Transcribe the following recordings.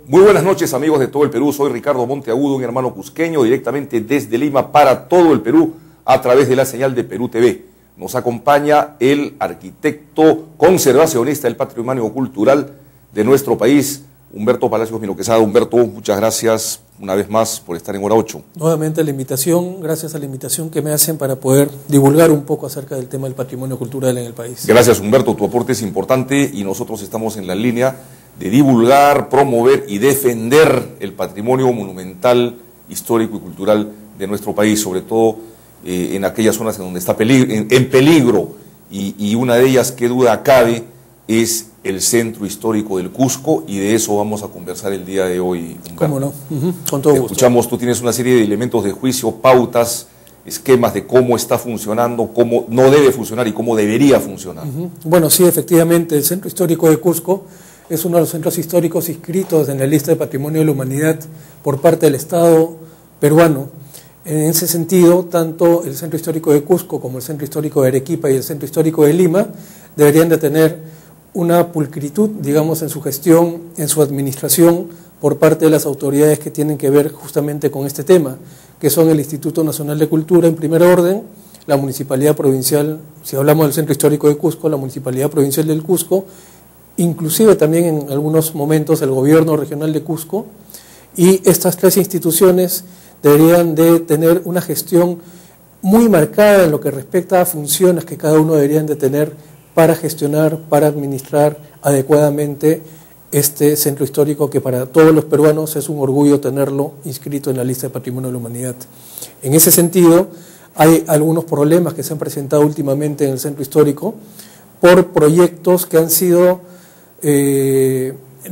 Muy buenas noches, amigos de todo el Perú. Soy Ricardo Monteagudo, un hermano cusqueño, directamente desde Lima para todo el Perú a través de la señal de Perú TV. Nos acompaña el arquitecto conservacionista del patrimonio cultural de nuestro país, Humberto Palacios Mino Quesada. Humberto, muchas gracias una vez más por estar en Hora 8. Nuevamente la invitación, gracias a la invitación que me hacen para poder divulgar un poco acerca del tema del patrimonio cultural en el país. Gracias, Humberto, tu aporte es importante y nosotros estamos en la línea de divulgar, promover y defender el patrimonio monumental, histórico y cultural de nuestro país, sobre todo en aquellas zonas en donde está en peligro, y una de ellas, que duda cabe, es el centro histórico del Cusco, y de eso vamos a conversar el día de hoy, Humberto. ¿Cómo no? Con todo gusto. Escuchamos, tú tienes una serie de elementos de juicio, pautas, esquemas de cómo está funcionando, cómo no debe funcionar y cómo debería funcionar. Bueno, sí, efectivamente, el centro histórico de Cusco es uno de los centros históricos inscritos en la lista de Patrimonio de la Humanidad por parte del Estado peruano. En ese sentido, tanto el centro histórico de Cusco como el centro histórico de Arequipa y el centro histórico de Lima deberían de tener una pulcritud, digamos, en su gestión, en su administración, por parte de las autoridades que tienen que ver justamente con este tema, que son el Instituto Nacional de Cultura en primer orden, la Municipalidad Provincial, si hablamos del centro histórico de Cusco, la Municipalidad Provincial del Cusco, inclusive también en algunos momentos el Gobierno Regional de Cusco, y estas tres instituciones deberían de tener una gestión muy marcada en lo que respecta a funciones que cada uno deberían de tener para gestionar, para administrar adecuadamente este centro histórico, que para todos los peruanos es un orgullo tenerlo inscrito en la lista de Patrimonio de la Humanidad. En ese sentido, hay algunos problemas que se han presentado últimamente en el centro histórico por proyectos que han sido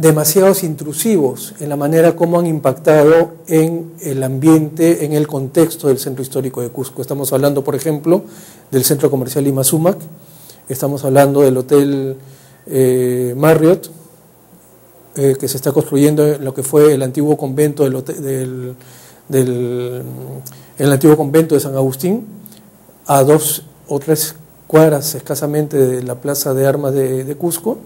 demasiados intrusivos en la manera como han impactado en el ambiente, en el contexto del centro histórico de Cusco. Estamos hablando, por ejemplo, del centro comercial Lima Sumac, estamos hablando del hotel Marriott, que se está construyendo en lo que fue el antiguo convento el antiguo convento de San Agustín, a 2 o 3 cuadras escasamente de la plaza de armas de Cusco.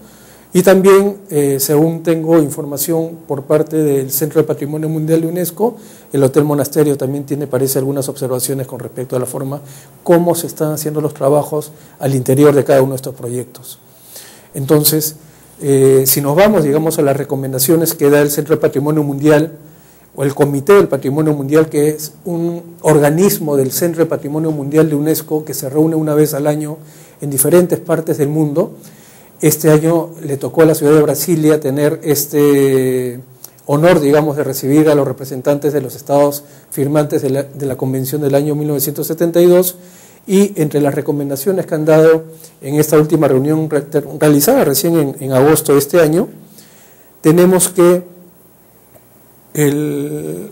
Y también, según tengo información por parte del Centro de Patrimonio Mundial de UNESCO, el Hotel Monasterio también parece algunas observaciones con respecto a la forma como se están haciendo los trabajos al interior de cada uno de estos proyectos. Entonces, si nos vamos, digamos, a las recomendaciones que da el Centro de Patrimonio Mundial o el Comité del Patrimonio Mundial, que es un organismo del Centro de Patrimonio Mundial de UNESCO que se reúne una vez al año en diferentes partes del mundo. Este año le tocó a la ciudad de Brasilia tener este honor, digamos, de recibir a los representantes de los estados firmantes de la Convención del año 1972, y entre las recomendaciones que han dado en esta última reunión realizada recién en agosto de este año, tenemos que el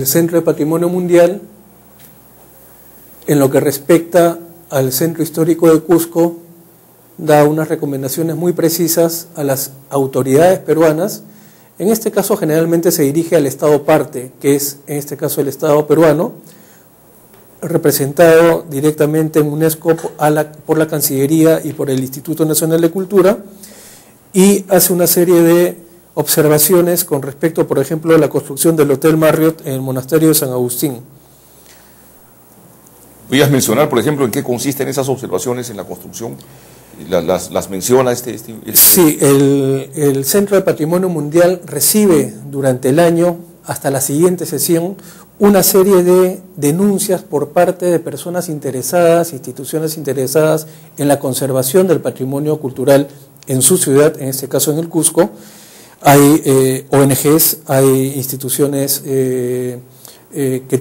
Centro de Patrimonio Mundial, en lo que respecta al Centro Histórico de Cusco, da unas recomendaciones muy precisas a las autoridades peruanas. En este caso generalmente se dirige al Estado parte, que es en este caso el Estado peruano, representado directamente en UNESCO por la Cancillería y por el Instituto Nacional de Cultura, y hace una serie de observaciones con respecto, por ejemplo, a la construcción del Hotel Marriott en el Monasterio de San Agustín. ¿Podrías mencionar, por ejemplo, en qué consisten esas observaciones en la construcción? ¿Las menciona Sí, el Centro de Patrimonio Mundial recibe durante el año, hasta la siguiente sesión, una serie de denuncias por parte de personas interesadas, instituciones interesadas en la conservación del patrimonio cultural en su ciudad, en este caso en el Cusco. Hay ONGs, hay instituciones que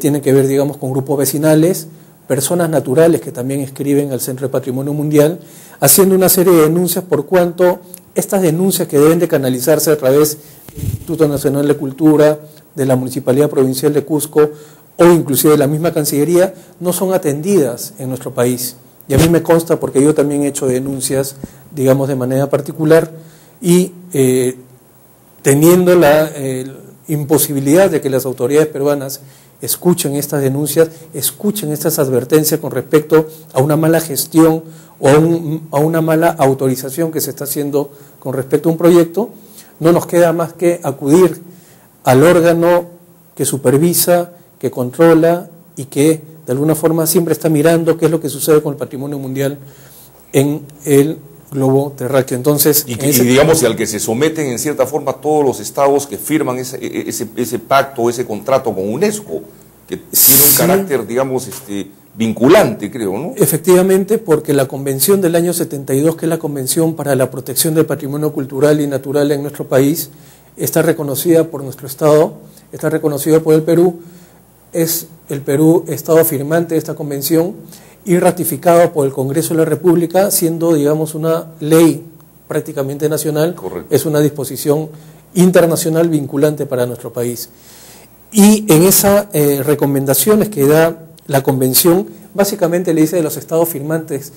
tienen que ver, digamos, con grupos vecinales, personas naturales que también escriben al Centro de Patrimonio Mundial, haciendo una serie de denuncias por cuanto estas denuncias, que deben de canalizarse a través del Instituto Nacional de Cultura, de la Municipalidad Provincial de Cusco o inclusive de la misma Cancillería, no son atendidas en nuestro país. Y a mí me consta, porque yo también he hecho denuncias, digamos, de manera particular, y teniendo la imposibilidad de que las autoridades peruanas escuchen estas denuncias, escuchen estas advertencias con respecto a una mala gestión o a una mala autorización que se está haciendo con respecto a un proyecto, no nos queda más que acudir al órgano que supervisa, que controla y que de alguna forma siempre está mirando qué es lo que sucede con el patrimonio mundial en el globo terráqueo. Entonces, y digamos, y al que se someten en cierta forma todos los estados que firman ese pacto, ese contrato con UNESCO, que tiene un carácter, digamos, vinculante, creo, ¿no? Efectivamente, porque la convención del año 72, que es la Convención para la Protección del Patrimonio Cultural y Natural en nuestro país, está reconocida por nuestro Estado, está reconocida por el Perú, es el Perú Estado firmante de esta convención y ratificado por el Congreso de la República, siendo, digamos, una ley prácticamente nacional. Correcto. Es una disposición internacional vinculante para nuestro país. Y en esas recomendaciones que da la convención, básicamente le dice a los estados firmantes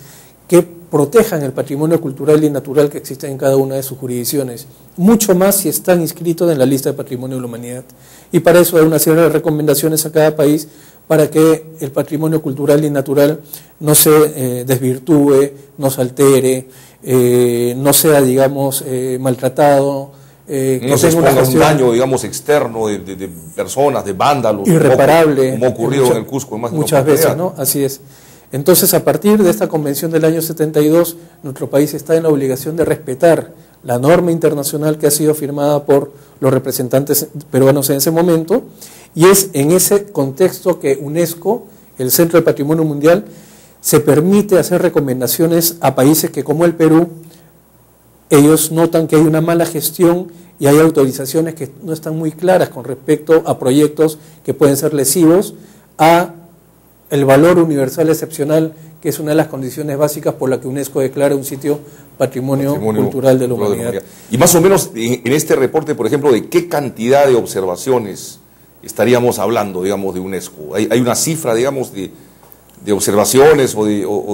que protejan el patrimonio cultural y natural que existe en cada una de sus jurisdicciones, mucho más si están inscritos en la lista de Patrimonio de la Humanidad. Y para eso hay una serie de recomendaciones a cada país para que el patrimonio cultural y natural no se desvirtúe, no se altere, no sea, digamos, maltratado, no se exponga un daño, digamos, externo de personas, de vándalos, irreparable, como ha ocurrido en el Cusco muchas veces, ¿no? Así es. Entonces, a partir de esta convención del año 72, nuestro país está en la obligación de respetar la norma internacional que ha sido firmada por los representantes peruanos en ese momento, y es en ese contexto que UNESCO, el Centro del Patrimonio Mundial, se permite hacer recomendaciones a países que, como el Perú, ellos notan que hay una mala gestión y hay autorizaciones que no están muy claras con respecto a proyectos que pueden ser lesivos a el valor universal excepcional, que es una de las condiciones básicas por la que UNESCO declara un sitio patrimonio cultural de la humanidad. Y más o menos en este reporte, por ejemplo, ¿de qué cantidad de observaciones estaríamos hablando, digamos, de UNESCO? ¿Hay una cifra, digamos, de observaciones o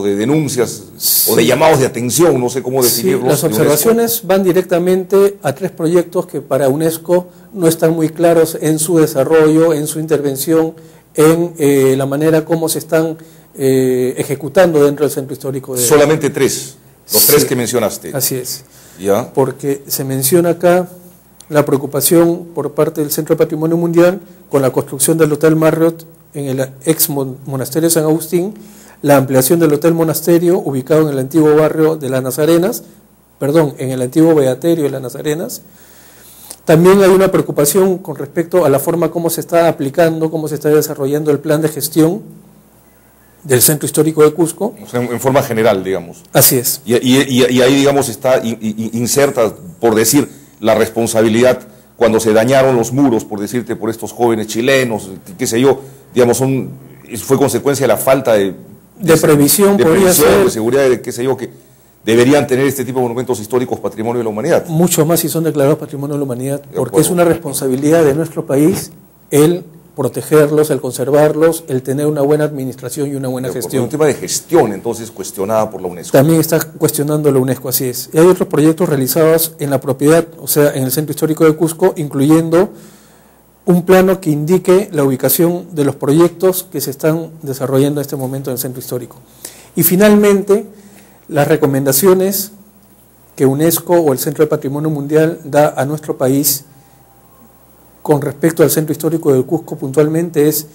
de denuncias, sí, o de llamados de atención, no sé cómo definirlos? Sí, las observaciones van directamente a 3 proyectos que para UNESCO no están muy claros en su desarrollo, en su intervención, en la manera como se están ejecutando dentro del centro histórico. Solamente 3, los 3 que mencionaste. Así es. ¿Ya? Porque se menciona acá la preocupación por parte del Centro de Patrimonio Mundial con la construcción del Hotel Marriott en el ex monasterio San Agustín, la ampliación del Hotel Monasterio ubicado en el antiguo barrio de las Nazarenas, en el antiguo Beaterio de las Nazarenas. También hay una preocupación con respecto a la forma como se está aplicando, cómo se está desarrollando el plan de gestión del Centro Histórico de Cusco. O sea, en forma general, digamos. Así es. Y ahí, digamos, está inserta, por decir, la responsabilidad cuando se dañaron los muros, por decirte, por estos jóvenes chilenos, qué sé yo, digamos, fue consecuencia de la falta de previsión, de seguridad, de qué sé yo, que deberían tener este tipo de monumentos históricos patrimonio de la humanidad. Mucho más si son declarados patrimonio de la humanidad, porque es una responsabilidad de nuestro país el protegerlos, el conservarlos, el tener una buena administración y una buena gestión. Un tema de gestión, entonces, cuestionada por la UNESCO. También está cuestionando la UNESCO, así es. Y hay otros proyectos realizados en la propiedad, o sea, en el Centro Histórico de Cusco, incluyendo un plano que indique la ubicación de los proyectos que se están desarrollando en este momento en el Centro Histórico. Y finalmente, las recomendaciones que UNESCO o el Centro de Patrimonio Mundial da a nuestro país con respecto al Centro Histórico del Cusco puntualmente es: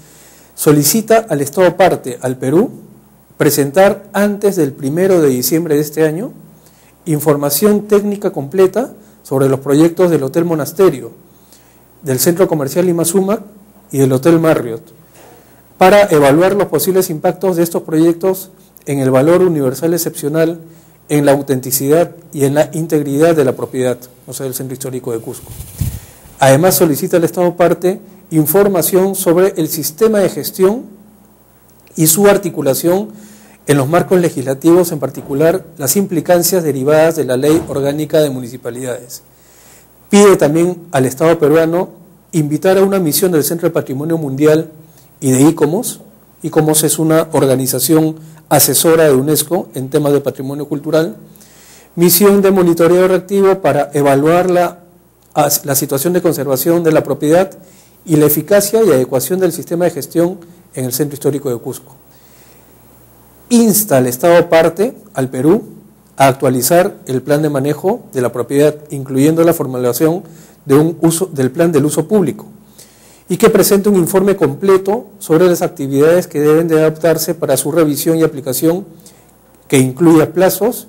solicita al Estado parte, al Perú, presentar antes del 1 de diciembre de este año información técnica completa sobre los proyectos del Hotel Monasterio, del Centro Comercial Lima Sumac y del Hotel Marriott, para evaluar los posibles impactos de estos proyectos en el valor universal excepcional, en la autenticidad y en la integridad de la propiedad, o sea, del Centro Histórico de Cusco. Además, solicita al Estado parte información sobre el sistema de gestión y su articulación en los marcos legislativos, en particular las implicancias derivadas de la Ley Orgánica de Municipalidades. Pide también al Estado peruano invitar a una misión del Centro de Patrimonio Mundial y de ICOMOS. ICOMOS es una organización asesora de UNESCO en temas de patrimonio cultural, misión de monitoreo reactivo para evaluar la situación de conservación de la propiedad y la eficacia y adecuación del sistema de gestión en el Centro Histórico de Cusco. Insta al Estado parte, al Perú, a actualizar el plan de manejo de la propiedad, incluyendo la formulación del plan del uso público, y que presente un informe completo sobre las actividades que deben de adoptarse para su revisión y aplicación, que incluya plazos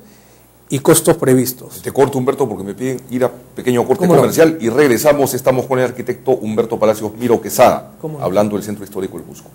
y costos previstos. Te corto, Humberto, porque me piden ir a pequeño corte ¿Cómo no? comercial y regresamos. Estamos con el arquitecto Humberto Palacios Miro Quesada, ¿Cómo no? hablando del Centro Histórico del Cusco.